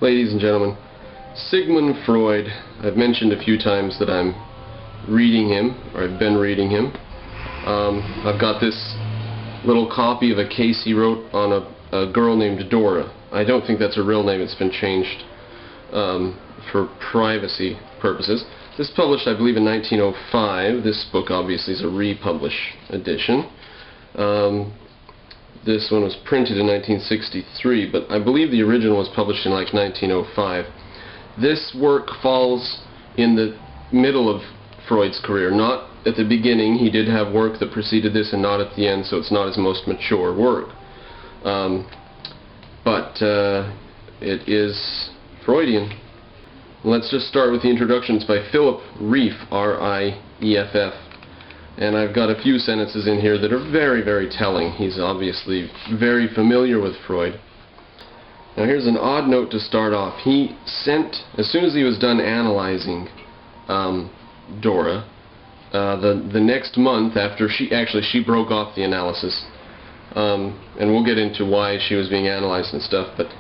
Ladies and gentlemen, Sigmund Freud. I've mentioned a few times that I'm reading him, or I've been reading him. I've got this little copy of a case he wrote on a girl named Dora. I don't think that's a real name, it's been changed for privacy purposes. This was published, I believe, in 1905. This book obviously is a republish edition. This one was printed in 1963, but I believe the original was published in like 1905. This work falls in the middle of Freud's career, not at the beginning. He did have work that preceded this and not at the end, so it's not his most mature work. But it is Freudian. Let's just start with the introduction. It's by Philip Rieff, R-I-E-F-F. And I've got a few sentences in here that are very, very telling. He's obviously very familiar with Freud. Now here's an odd note to start off. He sent, as soon as he was done analyzing Dora, the next month after she broke off the analysis, and we'll get into why she was being analyzed and stuff, but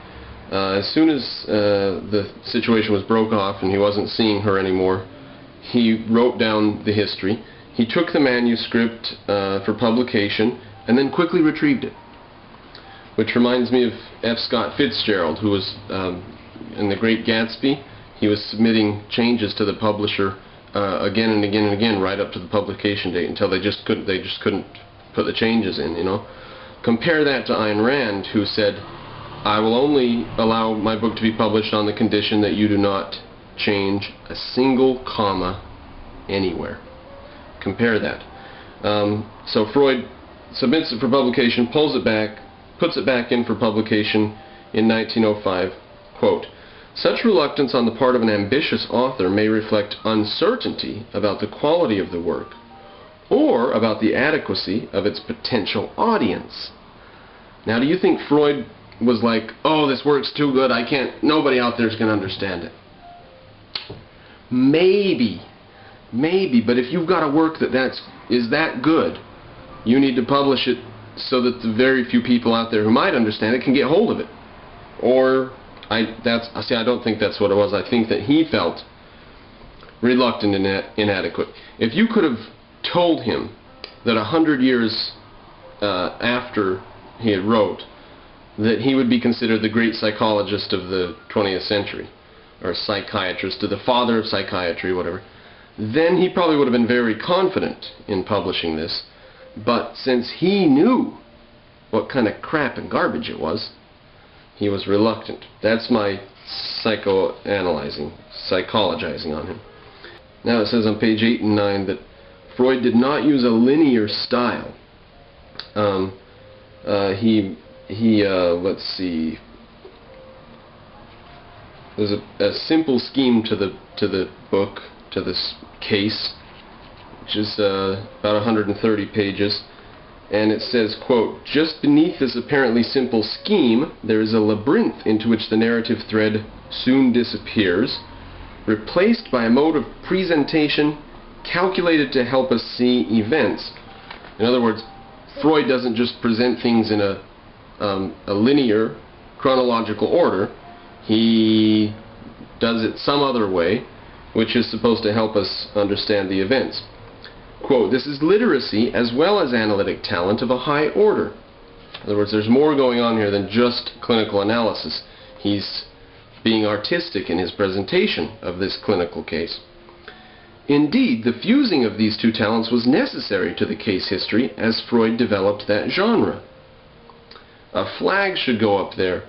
as soon as the situation was broke off and he wasn't seeing her anymore, he wrote down the history. He took the manuscript for publication and then quickly retrieved it. Which reminds me of F. Scott Fitzgerald, who was in The Great Gatsby. He was submitting changes to the publisher again and again and again right up to the publication date until they just couldn't put the changes in, you know. Compare that to Ayn Rand, who said, "I will only allow my book to be published on the condition that you do not change a single comma anywhere." Compare that. So Freud submits it for publication, pulls it back, puts it back in for publication in 1905. Quote, "Such reluctance on the part of an ambitious author may reflect uncertainty about the quality of the work or about the adequacy of its potential audience." Now, do you think Freud was like, "Oh, this work's too good, nobody out there's going to understand it"? Maybe, but if you've got a work that is that good, you need to publish it so that the very few people out there who might understand it can get hold of it. Or, I don't think that's what it was. I think that he felt reluctant and inadequate. If you could have told him that 100 years after he had wrote that he would be considered the great psychologist of the 20th century, or psychiatrist, or the father of psychiatry, whatever, then he probably would have been very confident in publishing this. But since he knew what kind of crap and garbage it was, he was reluctant. That's my psychologizing on him. Now it says on page 8 and 9 that Freud did not use a linear style. Let's see. There's a simple scheme to the book, to this case, which is about 130 pages, and it says, quote, "Just beneath this apparently simple scheme there is a labyrinth into which the narrative thread soon disappears, replaced by a mode of presentation calculated to help us see events." In other words, Freud doesn't just present things in a linear chronological order. He does it some other way, which is supposed to help us understand the events. Quote, "This is literacy as well as analytic talent of a high order." In other words, there's more going on here than just clinical analysis. He's being artistic in his presentation of this clinical case. "Indeed, the fusing of these two talents was necessary to the case history as Freud developed that genre." A flag should go up there.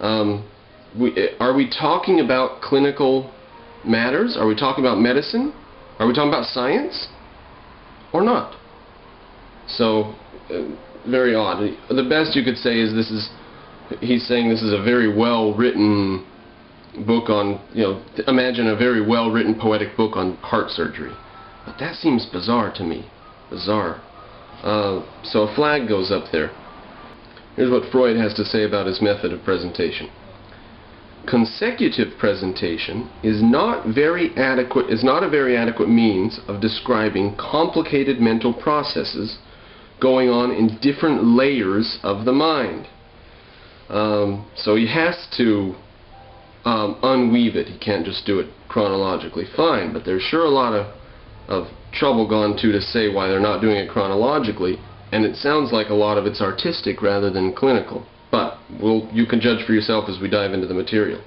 Are we talking about clinical matters? Are we talking about medicine? Are we talking about science? Or not? So, very odd. The best you could say is he's saying this is a very well-written book on, imagine a very well-written poetic book on heart surgery. But that seems bizarre to me. Bizarre. So a flag goes up there. Here's what Freud has to say about his method of presentation. "Consecutive presentation is not a very adequate means of describing complicated mental processes going on in different layers of the mind." So he has to unweave it. He can't just do it chronologically. Fine, but there's sure a lot of trouble gone to say why they're not doing it chronologically, and it sounds like a lot of it's artistic rather than clinical. But you can judge for yourself as we dive into the material.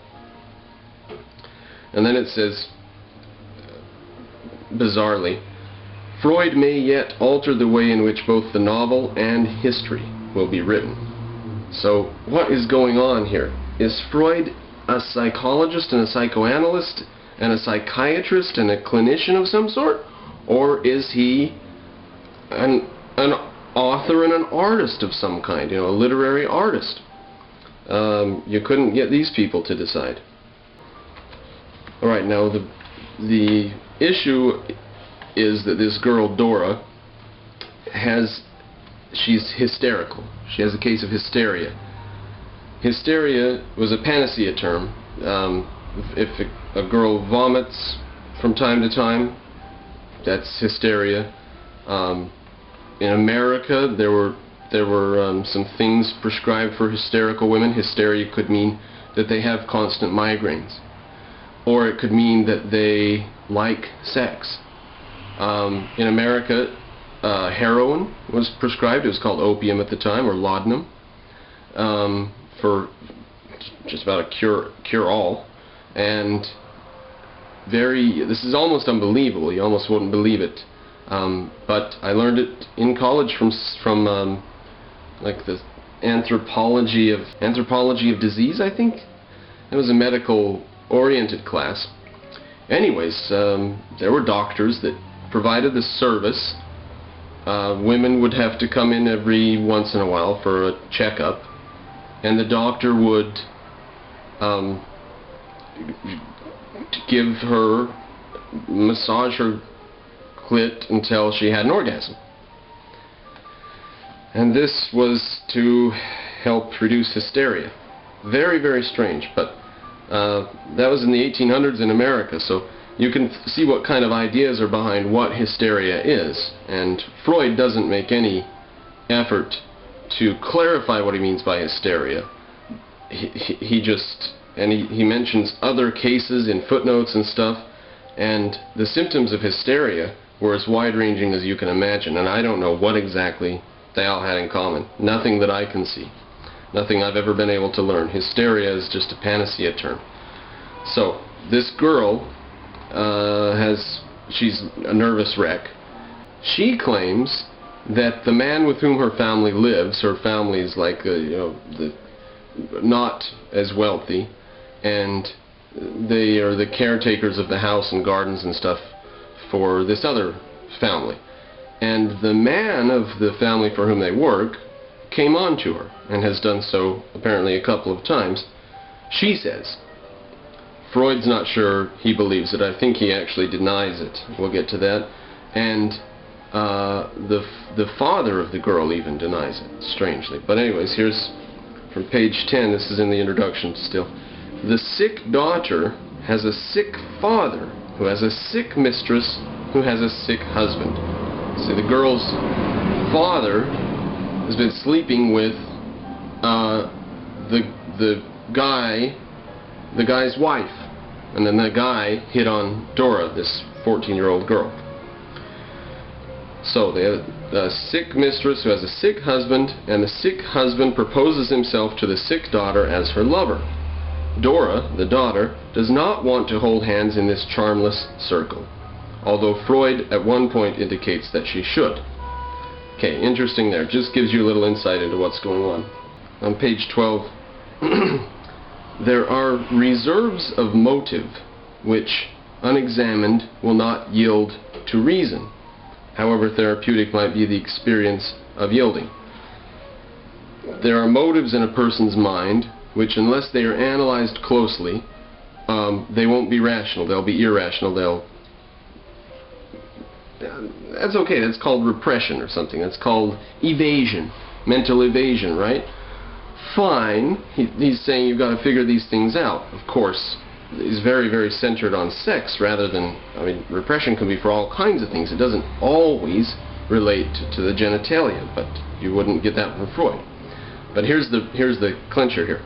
And then it says, bizarrely, Freud may yet alter the way in which both the novel and history will be written. So what is going on here? Is Freud a psychologist and a psychoanalyst and a psychiatrist and a clinician of some sort? Or is he an author and an artist of some kind, a literary artist? You couldn't get these people to decide. Alright, now the issue is that this girl, Dora, she's hysterical. She has a case of hysteria. Hysteria was a panacea term. If a girl vomits from time to time, that's hysteria. In America, there were some things prescribed for hysterical women. Hysteria could mean that they have constant migraines, or it could mean that they like sex. In America, heroin was prescribed. It was called opium at the time, or laudanum, for just about a cure-all. And this is almost unbelievable. You almost wouldn't believe it. But I learned it in college from like the anthropology of disease, I think. It was a medical-oriented class. Anyways, there were doctors that provided the service. Women would have to come in every once in a while for a checkup, and the doctor would massage her clit until she had an orgasm. And this was to help reduce hysteria. Very, very strange, but that was in the 1800s in America, so you can see what kind of ideas are behind what hysteria is. And Freud doesn't make any effort to clarify what he means by hysteria. He mentions other cases in footnotes and stuff, and the symptoms of hysteria were as wide-ranging as you can imagine, and I don't know what exactly they all had in common. Nothing that I can see. Nothing I've ever been able to learn. Hysteria is just a panacea term. So, this girl she's a nervous wreck. She claims that the man with whom her family lives, her family's like, not as wealthy, and they are the caretakers of the house and gardens and stuff for this other family. And the man of the family for whom they work came on to her, and has done so apparently a couple of times, she says. Freud's not sure he believes it. I think he actually denies it. We'll get to that. And the father of the girl even denies it, strangely. But anyways, here's from page 10. This is in the introduction still. The sick daughter has a sick father, who has a sick mistress, who has a sick husband. See, the girl's father has been sleeping with the guy's wife, and then the guy hit on Dora, this 14-year-old girl. So they have a sick mistress who has a sick husband, and the sick husband proposes himself to the sick daughter as her lover. Dora, the daughter, does not want to hold hands in this charmless circle, although Freud at one point indicates that she should. Okay, interesting there. Just gives you a little insight into what's going on. On page 12, there are reserves of motive which, unexamined, will not yield to reason, however therapeutic might be the experience of yielding. There are motives in a person's mind which, unless they are analyzed closely, they won't be rational. They'll be irrational. That's okay. That's called repression or something. That's called evasion, mental evasion, right? Fine. He's saying you've got to figure these things out. Of course, he's very, very centered on sex rather than, repression can be for all kinds of things. It doesn't always relate to the genitalia, but you wouldn't get that from Freud. But here's the clincher here.